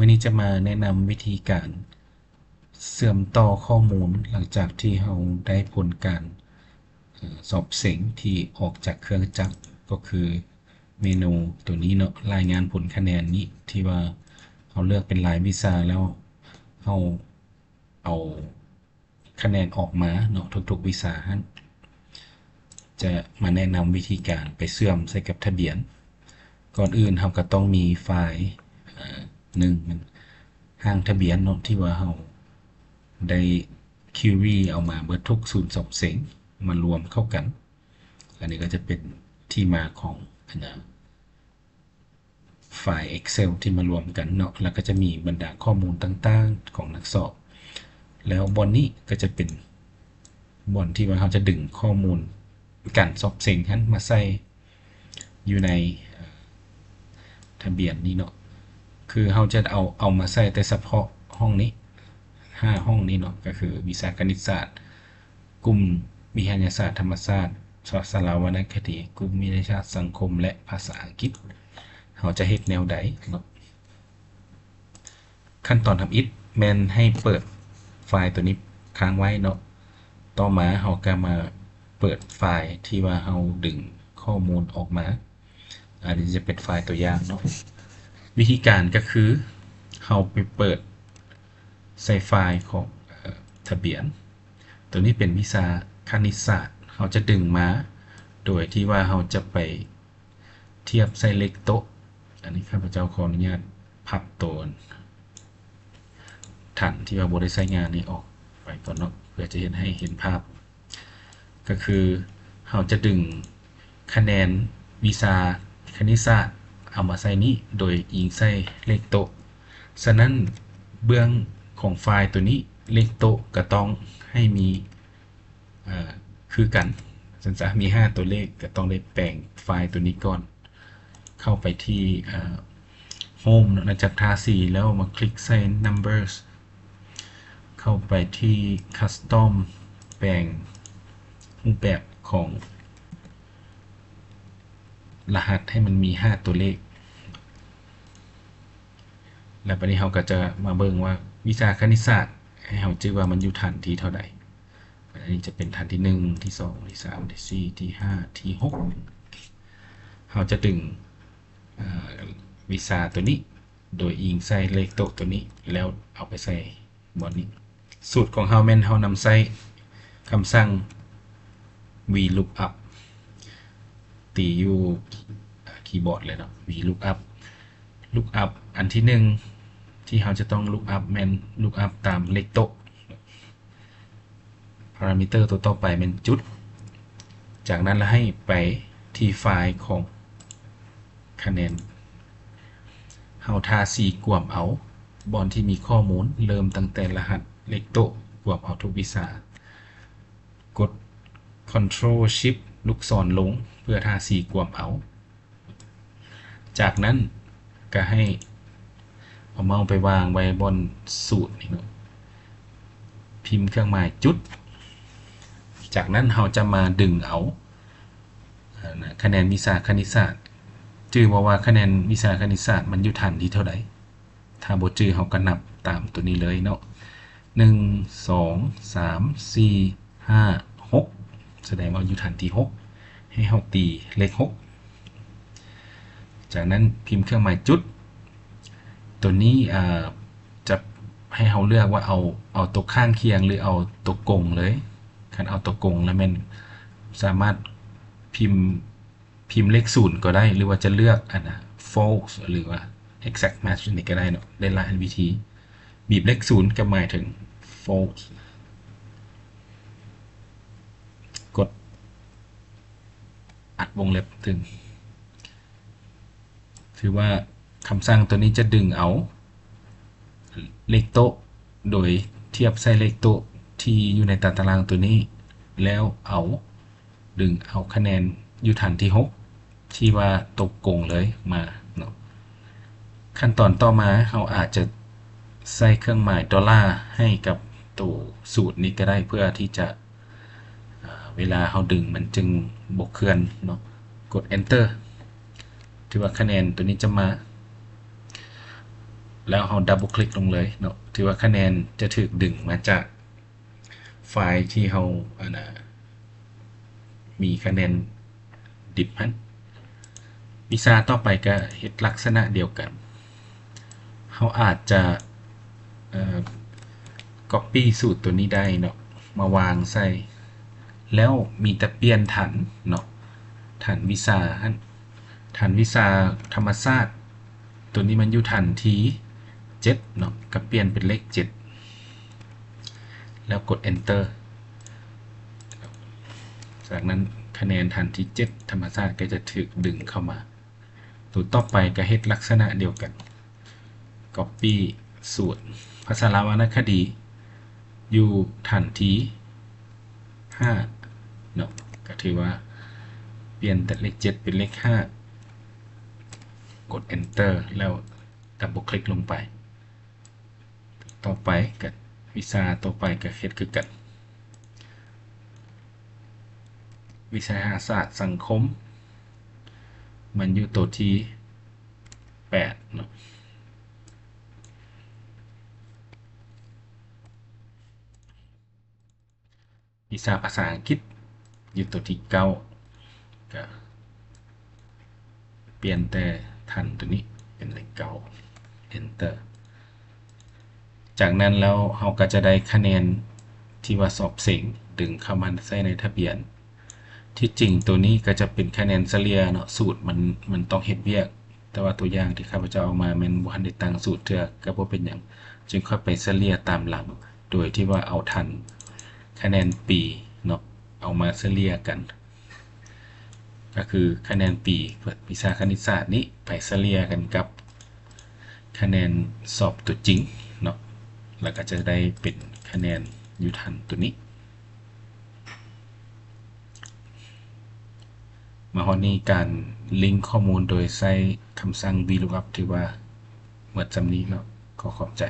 วันนี้จะมาแนะนำวิธีการเชื่อมต่อข้อมูลหลังจากที่เราได้ผลการสอบเสียงที่ออกจากเครื่องจักรก็คือเมนูตัวนี้เนาะรายงานผลคะแนนนี้ที่ว่าเราเลือกเป็นรายวิชาแล้วเราเอาคะแนนออกมาเนาะทุกๆวิชาจะมาแนะนำวิธีการไปเชื่อมใส่กับทะเบียนก่อนอื่นเราก็ต้องมีไฟล์หนึ่งมันห้างทะเบียนเนาะที่ว่าเราได้คิวรีเอามาเบิดทุกศูนย์สอบเสียงมารวมเข้ากันอันนี้ก็จะเป็นที่มาของไฟล์ Excel ที่มารวมกันเนาะแล้วก็จะมีบรรดาข้อมูลต่างๆของนักสอบแล้วบนนี้ก็จะเป็นบนที่ว่าเราจะดึงข้อมูลการสอบเสียงนั้นมาใส่อยู่ในทะเบียนนี้เนาะคือเราจะเอามาใส่แต่เฉพาะห้องนี้5ห้องนี้เนาะก็คือวิชาคณิตศาสตร์กลุ่มวิทยาศาสตร์ธรรมศาสตร์สารวรรณคดีกลุ่มวิทยาศาสตร์สังคมและภาษาอังกฤษเราจะเฮ็ดแนวใดเนาะขั้นตอนทำอิฐแม่นให้เปิดไฟล์ตัวนี้ค้างไว้เนาะต่อมาเราก็มาเปิดไฟล์ที่ว่าเราดึงข้อมูลออกมาอันนี้จะเป็นไฟล์ตัวอย่างเนาะวิธีการก็คือเราไปเปิดใส่ไฟล์ของทะเบียนตัวนี้เป็นวิชาคณิตศาสตร์เราจะดึงมาโดยที่ว่าเราจะไปเทียบใส่เลขโต๊ะอันนี้ข้าพเจ้าขออนุญาตพับตัวฐานที่ว่าบริษัทงานนี้ออกไปก่อนเนาะเพื่อจะเห็นให้เห็นภาพก็คือเราจะดึงคะแนนวิชาคณิตศาสตร์เอามาใส่นี้โดยอิงใส่เลขโต๊ะฉะนั้นเบื้องของไฟล์ตัวนี้เลขโต๊ะก็ต้องให้มีคือกันสัญญามี5ตัวเลขก็ต้องได้แปลงไฟล์ตัวนี้ก่อนเข้าไปที่Home นะจากทาสีแล้วมาคลิกใส่ Numbers เข้าไปที่ Custom แปลงรูปแบบของรหัสให้มันมี5ตัวเลขแล้วปัจจุบันเราก็จะมาเบิ่งว่าวิชาคณิตศาสตร์ให้เราจื้อว่ามันอยู่ฐานที่เท่าใดอันนี้จะเป็นฐานที่1ที่2ที่3ที่4ที่5ที่6เราจะดึงวิชาตัวนี้โดยอิงใส่เลขโต๊ะตัวนี้แล้วเอาไปใส่บนนี้สูตรของเราแม่นเรานำใส่คำสั่ง VLOOKUP ตีอยู่คีย์บอร์ดเลยเนาะ VLOOKUP lookup อันที่1ที่เราจะต้อง lookup แม่น lookup ตามเลขโต๊ะ parameter ตัวต่อไปเป็นจุดจากนั้นเราให้ไปที่ไฟล์ของคะแนนเราทาสีกวมเอาบอนที่มีข้อมูลเริ่มตั้งแต่รหัสเลขโต๊ะกวมเอาทุกวิชากด Ctrl Shift ลูกศรลงเพื่อทาสีกวมเอาจากนั้นก็ให้เอาเมาส์ไปวางไว้บนสูตรนี่เนาะพิมพ์เครื่องหมายจุดจากนั้นเราจะมาดึงเอาคะแนนวิชาคณิตศาสตร์จื่อว่าคะแนนวิชาคณิตศาสตร์มันอยู่ฐานที่เท่าไหร่ถ้าบ่จื่อเราก็นับตามตัวนี้เลยเนาะ1 2 3 4 5 6แสดงว่าอยู่ฐานที่6ให้เราตีเลข6จากนั้นพิมพ์เครื่องหมายจุดตัวนี้จะให้เราเลือกว่าเอาตัวข้างเคียงหรือเอาตัวกงเลยคันเอาตัวกงแล้วมันสามารถพิมพ์เลข0ก็ได้หรือว่าจะเลือกfalse หรือว่า exact match นี่ก็ได้เนาะได้หลายวิธีบีบเลข0ก็หมายถึง false กดอัดวงเล็บถึงถือว่าคำสั่งตัวนี้จะดึงเอาเลขโต๊ะโดยเทียบใส่เลขโต๊ะที่อยู่ในตารางตัวนี้แล้วดึงเอาคะแนนอยู่ฐานที่6ที่ว่าตกกงเลยมาเนาะขั้นตอนต่อมาเราอาจจะใส่เครื่องหมายดอลลาร์ให้กับตัวสูตรนี้ก็ได้เพื่อที่จะเวลาเราดึงมันจึงบกเคลื่อนเนาะกด enter ถือว่าคะแนนตัวนี้จะมา แล้วเราดับเบิลคลิกลงเลยเนาะถือว่าคะแนนจะถูกดึงมาจากไฟล์ที่เรามีคะแนนดิบนั้นวิชาต่อไปก็เฮ็ดลักษณะเดียวกันเราอาจจะcopy สูตรตัวนี้ได้เนาะมาวางใส่แล้วมีแต่เปลี่ยนฐานเนาะฐานวิชาฐานวิชาธรรมศาสตร์ตัวนี้มันอยู่ฐานที่7เนาะก็เปลี่ยนเป็นเลข7แล้วกด enter จากนั้นคะแนนฐานที่7ธรรมศาสตร์ก็จะถูกดึงเข้ามาตัวต่อไปก็เฮ็ดลักษณะเดียวกัน copy สูตรภาษาราวรรณคดีอยู่ฐานที่5เนาะก็ถือว่าเปลี่ยนแต่เลข7เป็นเลข5กด enter แล้วดับเบิลคลิกลงไปต่อไปกับวิชาต่อไปก็เฮ็ดคือกันวิชาศาสตร์สังคมมันอยู่ตัวที่8เนาะวิชาภาษาอังกฤษอยู่ตัวที่9ก็เปลี่ยนแต่ทันตัวนี้เป็นเลข9 enter จากนั้นแล้วเราก็จะได้คะแนนที่ว่าสอบเสงดึงเข้ามาใส่ในทะเบียนที่จริงตัวนี้ก็จะเป็นคะแนนเฉลี่ยเนาะสูตรมันต้องเฮ็ดเวียกแต่ว่าตัวอย่างที่ข้าพเจ้าเอามาแม่นบ่ทันได้ตั้งสูตรเทื่อก็บ่เป็นหยังจึงค่อยไปเฉลี่ยตามหลังโดยที่ว่าเอาทันคะแนนปีเนาะเอามาเฉลี่ยกันก็คือคะแนนปีวิชาคณิตศาสตร์นี้ไปเฉลี่ยกันกับคะแนนสอบตัวจริงเนาะแล้วก็จะได้เป็นคะแนนอยู่ทันตัวนี้มาฮอดนี้การลิงก์ข้อมูลโดยใช้คำสั่ง VLOOKUP ถือว่าหมดจำนี้แล้วขอขอบใจ